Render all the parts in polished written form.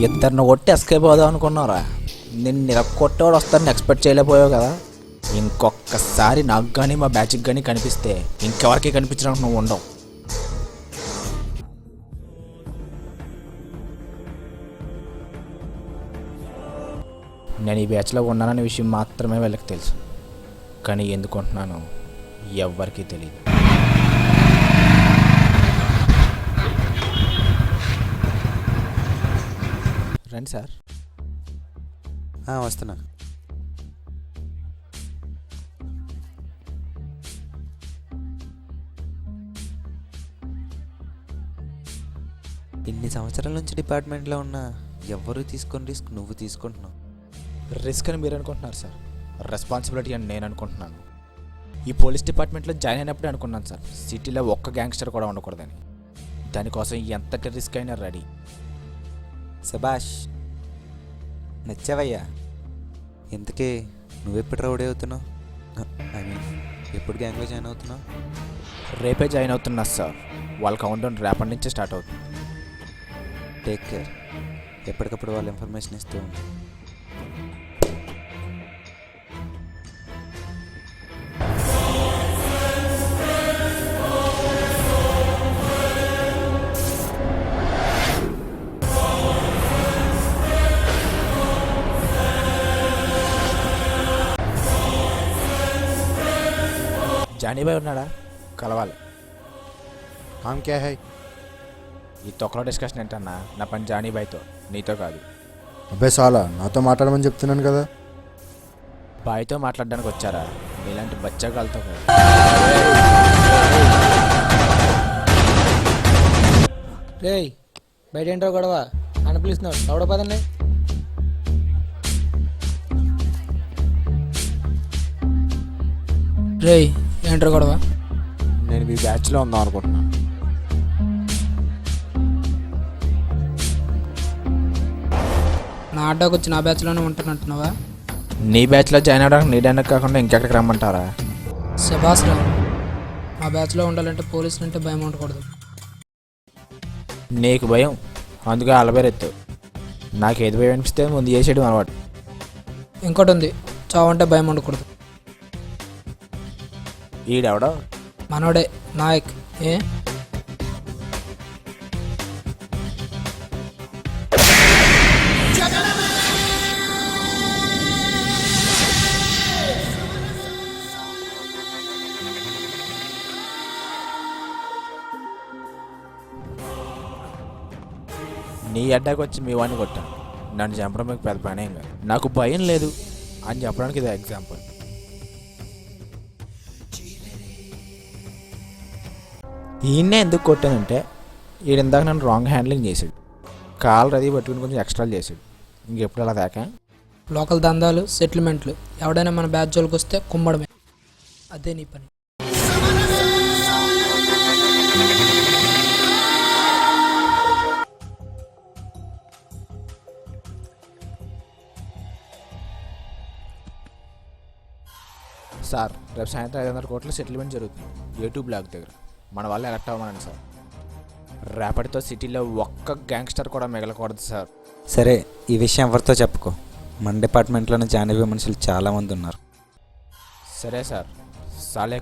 ఇద్దరిని కొట్టి ఎస్కేప్ అవుదాం అనుకున్నారా? నిన్ను ఇరక్కొట్టేవాడు వస్తారని ఎక్స్పెక్ట్ చేయలేకపోయావు కదా. ఇంకొకసారి నాకు కానీ మా బ్యాచ్కి కానీ కనిపిస్తే ఇంకెవరికి కనిపించడానికి నువ్వు ఉండవు. నేను ఈ బ్యాచ్లో ఉన్నాననే విషయం మాత్రమే వీళ్ళకి తెలుసు, కానీ ఎందుకుంటున్నానో ఎవ్వరికీ తెలియదు. రండి సార్. వస్తున్నా. ఇన్ని సంవత్సరాల నుంచి డిపార్ట్మెంట్లో ఉన్నా ఎవరు తీసుకొని రిస్క్ నువ్వు తీసుకుంటున్నావు. రిస్క్ అని మీరు అనుకుంటున్నారు సార్, రెస్పాన్సిబిలిటీ అని నేను అనుకుంటున్నాను. ఈ పోలీస్ డిపార్ట్మెంట్లో జాయిన్ అయినప్పుడే అనుకున్నాను సార్, సిటీలో ఒక్క గ్యాంగ్స్టర్ కూడా ఉండకూడదని. దానికోసం ఎంతటి రిస్క్ అయినా రెడీ. సబాష్, నచ్చావయ్యా. ఇంతకీ నువ్వెప్పుడు రౌడీ అవుతున్నావు? ఐ మీన్ ఎప్పుడు గ్యాంగ్లో జాయిన్ అవుతున్నావు? రేపే జాయిన్ అవుతున్నా సార్. వాళ్ళ కౌంట్ రేపటి నుంచే స్టార్ట్ అవుతుంది. Take care. ఎప్పటికప్పుడు వాళ్ళు ఇన్ఫర్మేషన్ ఇస్తూ ఉంటారు. జానీబాయ్ ఉన్నాడా? కలవాలి. काम क्या है? ఈ తొక్కలో డిస్కషన్ ఏంటన్నా? నా పని జానీబాయ్తో, నీతో కాదు. అబ్బే సాలా, నాతో మాట్లాడమని చెప్తున్నాను కదా. బాయ్తో మాట్లాడడానికి వచ్చారా? మీలాంటి బచ్చగాలతో కాదు. రేయ్, బయట ఏంటో గొడవ అని పిలుస్తున్నాడు. ఎవడో పదండి. రేయ్, ఏంటో గొడవ? నేను మీ బ్యాచ్లో ఉందాం అనుకుంటున్నాను. నా అడ్డాకు వచ్చి నా బ్యాచ్లోనే ఉంటున్నట్టున్నావా? నీ బ్యాచ్లో జాయిన్ అవ్వడానికి నీడనకు కాకుండా ఇంకెక్కడికి రమ్మంటారా? శభాస్ రా. మా బ్యాచ్లో ఉండాలంటే పోలీసులు అంటే భయం ఉండకూడదు. నీకు భయం, అందుకే అలబెరెత్తు. నాకు ఏది భయం అనిపిస్తే ముందు చేసేయడం అలవాటు. ఇంకోటి ఉంది, చావంటే భయం ఉండకూడదు. ఈడెవడో మనోడే నాయక్. ఏ నీ అడ్డాకి వచ్చి మీ వాడిని కొట్టాను. నన్ను చంపడం మీకు పెద్ద పనేం కాదు. నాకు భయం లేదు అని చెప్పడానికి ఇది ఎగ్జాంపుల్. ఈయన్నే ఎందుకు కొట్టానంటే ఈడిందాక నన్ను రాంగ్ హ్యాండ్లింగ్ చేసాడు. కాలు అది పట్టుకుని కొంచెం ఎక్స్ట్రాలు చేసాడు. ఇంకెప్పుడు అలా దాకా లోకల్ దందాలు, సెటిల్మెంట్లు, ఎవడైనా మన బ్యాచ్ జోలికి వస్తే కుమ్మడమే. అదే నీ పని. సార్, రేపు సాయంత్రం 500 కోట్ల సెటిల్మెంట్ జరుగుతుంది A2 బ్లాక్ దగ్గర. మన వాళ్ళు ఎలక్ట్ అవ్వమనండి సార్. రేపటితో సిటీలో ఒక్క గ్యాంగ్స్టర్ కూడా మిగలకూడదు సార్. సరే, ఈ విషయం ఎవరితో చెప్పుకో. మన డిపార్ట్మెంట్లోనే జానవి మనుషులు చాలామంది ఉన్నారు. సరే సార్. సాలే.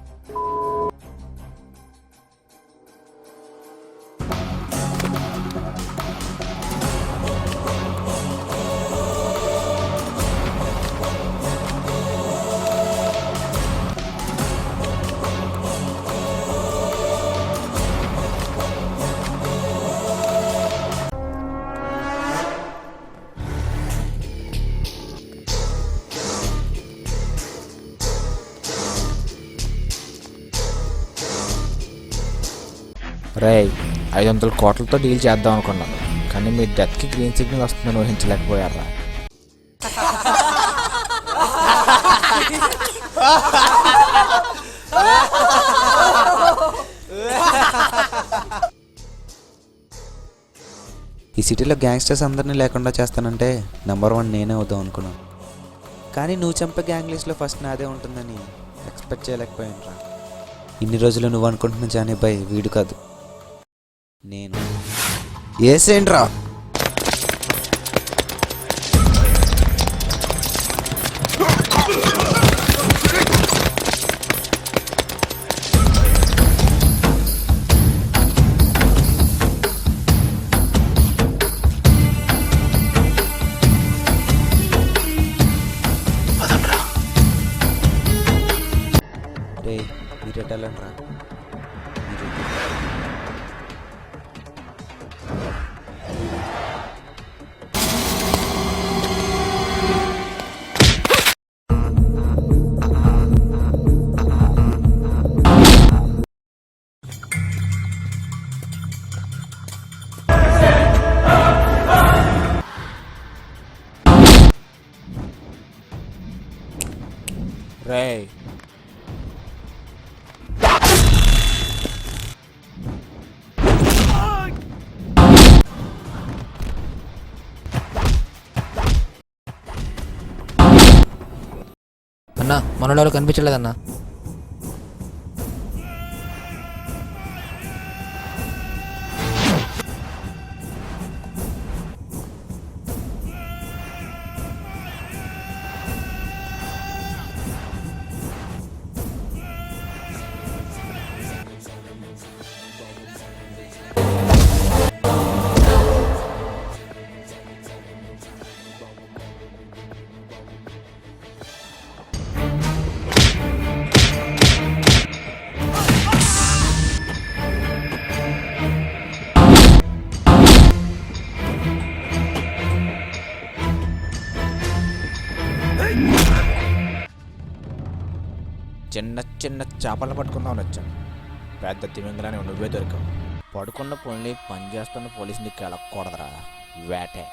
రేయ్, 500 కోట్లతో డీల్ చేద్దాం అనుకున్నాను, కానీ మీ డెత్కి గ్రీన్ సిగ్నల్ వస్తుందని ఊహించలేకపోయారా? ఈ సిటీలో గ్యాంగ్స్టర్స్ అందరినీ లేకుండా చేస్తానంటే నెంబర్ 1 నేనే అవుదాం అనుకున్నాను. కానీ నువ్వు చంపే గ్యాంగ్ లిస్ట్లో ఫస్ట్ నాదే ఉంటుందని ఎక్స్పెక్ట్ చేయలేకపోయాను రా. ఇన్ని రోజులు నువ్వు అనుకుంటున్న జానీబాయ్ వీడు కాదు, నేను. ఏసేంట్రా. మీరేట వెళ్ళండి రా. రే అన్నా మనలో కనిపించలేదన్నా. చిన్న చిన్న చేపలు పట్టుకుందామని వచ్చాను. పెద్ద తిమింగలానే నువ్వే దొరికావు. పడుకున్న పోలీని పని చేస్తున్న పోలీసుని కెలకూడదురా. వేటే.